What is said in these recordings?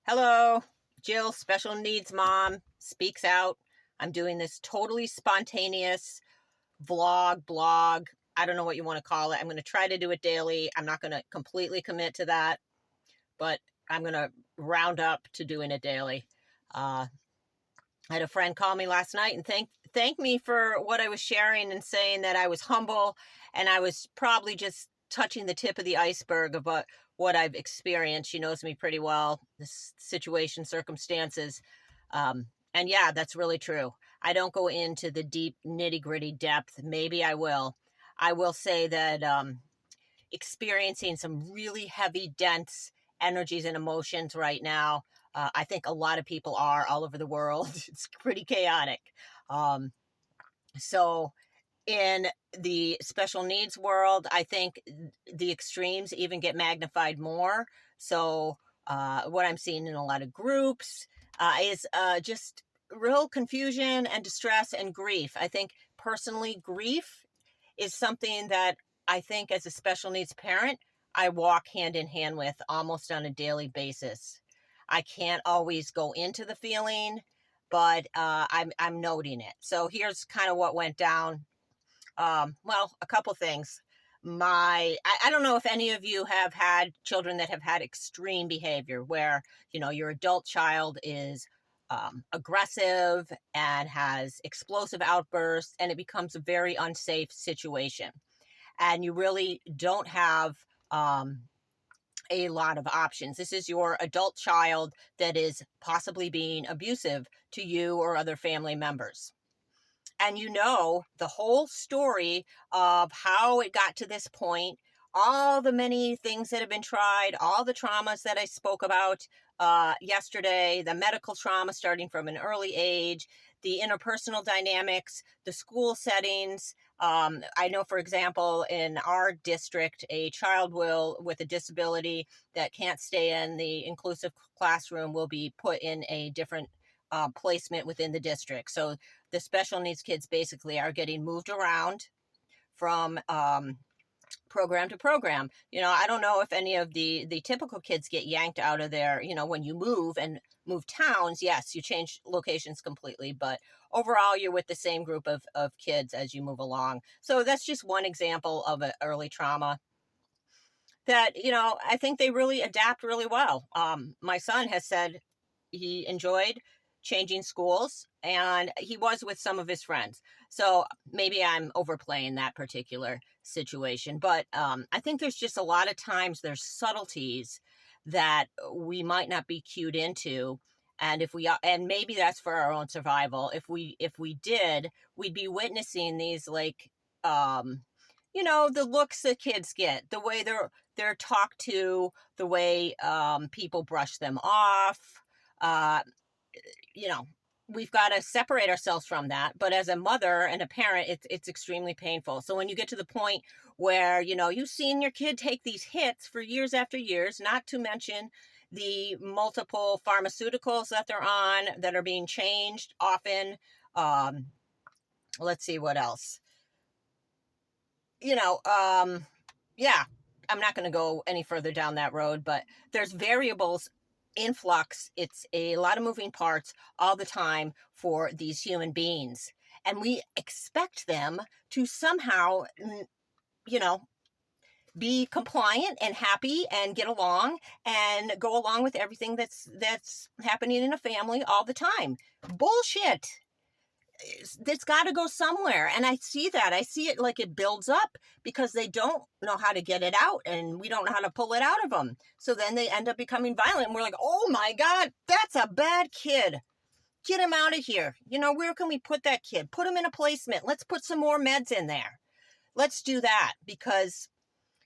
Hello, Jill, special needs mom, speaks out. I'm doing this totally spontaneous blog. I don't know what you want to call it. I'm going to try to do it daily. I'm not going to completely commit to that, but I'm going to round up to doing it daily. I had a friend call me last night and thank me for what I was sharing and saying that I was humble and I was probably just touching the tip of the iceberg of what I've experienced. She knows me pretty well, this situation, circumstances. And yeah, that's really true. I don't go into the deep nitty gritty depth. Maybe I will. I will say that experiencing some really heavy, dense energies and emotions right now. I think a lot of people are all over the world. It's pretty chaotic. Um, so in the special needs world, I think the extremes even get magnified more. So what I'm seeing in a lot of groups is just real confusion and distress and grief. I think personally, grief is something that I think as a special needs parent, I walk hand in hand with almost on a daily basis. I can't always go into the feeling, but I'm noting it. So here's kind of what went down. Well, a couple things. I don't know if any of you have had children that have had extreme behavior where, your adult child is aggressive and has explosive outbursts, and it becomes a very unsafe situation. And you really don't have a lot of options. This is your adult child that is possibly being abusive to you or other family members. And the whole story of how it got to this point, all the many things that have been tried, all the traumas that I spoke about yesterday, the medical trauma starting from an early age, the interpersonal dynamics, the school settings. I know, for example, in our district, a child with a disability that can't stay in the inclusive classroom will be put in a different placement within the district. So the special needs kids basically are getting moved around from program to program. I don't know if any of the typical kids get yanked out of there. When you move towns, yes, you change locations completely, but overall you're with the same group of kids as you move along. So that's just one example of an early trauma that, I think they really adapt really well. My son has said he enjoyed changing schools and he was with some of his friends. So maybe I'm overplaying that particular situation, but I think there's just a lot of times there's subtleties that we might not be cued into. And and maybe that's for our own survival. If we did, we'd be witnessing these the looks that kids get, the way they're talked to, the way people brush them off. Uh, you know, we've got to separate ourselves from that. But as a mother and a parent, it's extremely painful. So when you get to the point where, you've seen your kid take these hits for years after years, not to mention the multiple pharmaceuticals that they're on that are being changed often. Let's see what else. Yeah, I'm not going to go any further down that road, but there's variables influx. It's a lot of moving parts all the time for these human beings. And we expect them to somehow, be compliant and happy and get along and go along with everything that's happening in a family all the time. Bullshit. It's got to go somewhere. And I see it like it builds up because they don't know how to get it out and we don't know how to pull it out of them. So then they end up becoming violent. And we're like, oh my God, that's a bad kid. Get him out of here. Where can we put that kid? Put him in a placement. Let's put some more meds in there. Let's do that because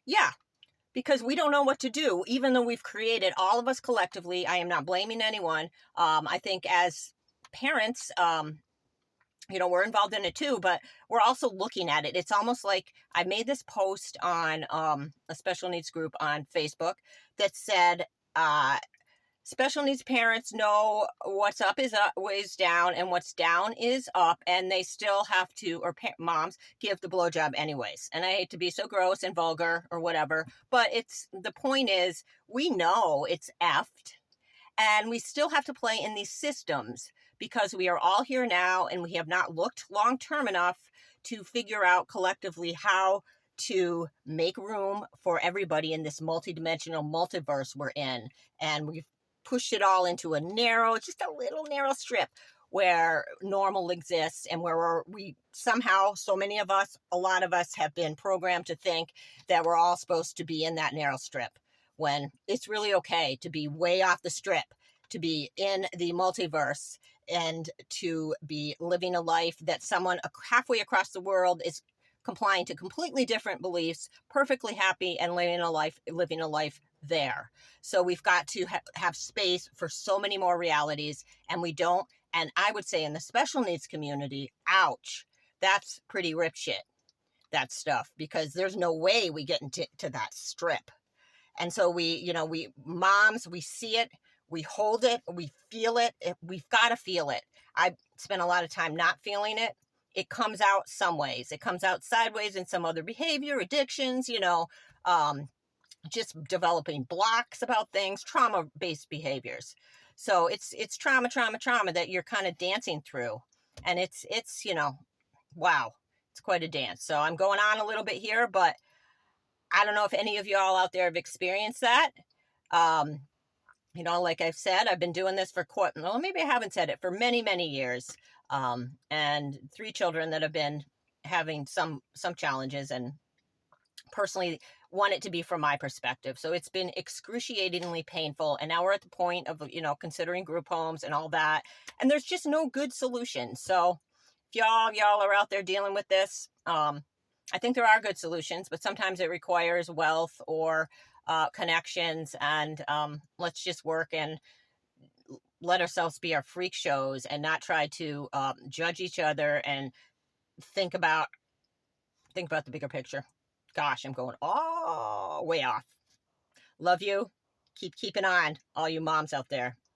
we don't know what to do, even though we've created all of us collectively. I am not blaming anyone. I think as parents, we're involved in it too, but we're also looking at it. It's almost like I made this post on a special needs group on Facebook that said, special needs parents know what's up is down and what's down is up, and they still have to, or moms give the blowjob anyways. And I hate to be so gross and vulgar or whatever, but the point is we know it's effed. And we still have to play in these systems because we are all here now and we have not looked long term enough to figure out collectively how to make room for everybody in this multidimensional multiverse we're in. And we've pushed it all into a narrow, just a little narrow strip where normal exists, and where we somehow, so many of us, a lot of us have been programmed to think that we're all supposed to be in that narrow strip, when it's really okay to be way off the strip, to be in the multiverse, and to be living a life that someone halfway across the world is complying to completely different beliefs, perfectly happy and living a life there. So we've got to have space for so many more realities, and we don't. And I would say in the special needs community, ouch, that's pretty rip shit, that stuff, because there's no way we get into that strip. And so we moms, we see it, we hold it, we feel it. We've got to feel it. I spent a lot of time not feeling it. It comes out some ways. It comes out sideways in some other behavior, addictions, just developing blocks about things, trauma-based behaviors. So it's trauma that you're kind of dancing through. And it's wow, it's quite a dance. So I'm going on a little bit here, but I don't know if any of y'all out there have experienced that. Like I've said, I've been doing this for maybe I haven't said it, for many, many years. And 3 children that have been having some challenges, and personally want it to be from my perspective. So it's been excruciatingly painful. And now we're at the point of, considering group homes and all that. And there's just no good solution. So if y'all are out there dealing with this, I think there are good solutions, but sometimes it requires wealth or connections. And let's just work and let ourselves be our freak shows and not try to judge each other and think about the bigger picture. Gosh, I'm going all way off. Love you. Keep keeping on, all you moms out there.